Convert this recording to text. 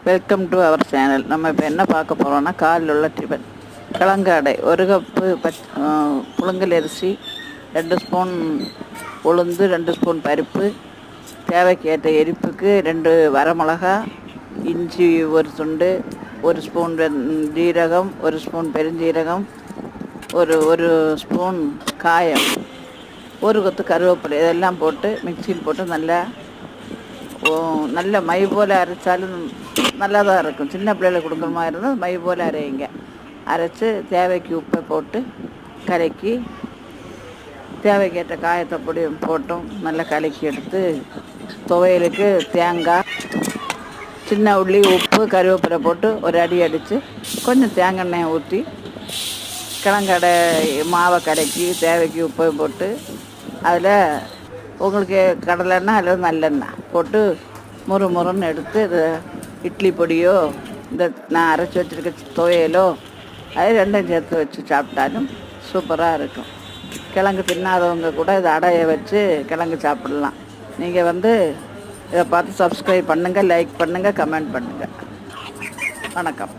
Welcome to our channel. நம்ம இப்போ என்ன பார்க்க போகிறோம்னா, காலில் உள்ள டிபன் கிழங்கு அடை. 1 கப்பு புழுங்கல் அரிசி, 2 ஸ்பூன் உளுந்து, 2 ஸ்பூன் பருப்பு, தேவைக்கு ஏற்ற எரிப்புக்கு 2 வரமிளகா, இஞ்சி 1 துண்டு, 1 ஸ்பூன் ஜீரகம், 1 ஸ்பூன் பெருஞ்சீரகம், ஒரு ஸ்பூன் காயம், 1 கொத்து கருவேப்பிலை, இதெல்லாம் போட்டு மிக்சியில் போட்டு நல்ல மை போல் அரைச்சாலும் நல்லா தான் இருக்கும். சின்ன பிள்ளைகளுக்கு கொடுக்குற மாதிரி இருந்தால் மை போல் அரைங்க. அரைச்சி தேவைக்கு உப்பை போட்டு கலக்கி, தேவைக்கேற்ற காயத்தை பொடி போட்டும் நல்லா கலக்கி எடுத்து, துவையலுக்கு தேங்காய், சின்ன உள்ளி, உப்பு, கருவேப்பிலை போட்டு ஒரு அடி அடித்து கொஞ்சம் தேங்காய் எண்ணெயை ஊற்றி கிழங்கடை மாவை கலக்கி தேவைக்கு உப்பை போட்டு, அதில் உங்களுக்கு கடலெண்ணெய் அல்லது நல்லெண்ணெய் போட்டு முறுமுறுன்னு எடுத்து இட்லி பொடியோ இந்த நான் அரைச்சி வச்சுருக்க துவையலோ அது ரெண்டும் சேர்த்து வச்சு சாப்பிட்டாலும் சூப்பராக இருக்கும். கிழங்கு தின்னாதவங்க கூட இதை அடையை வச்சு கிழங்கு சாப்பிடலாம். நீங்கள் இதை பார்த்து சப்ஸ்கிரைப் பண்ணுங்கள், லைக் பண்ணுங்கள், கமெண்ட் பண்ணுங்கள். வணக்கம்.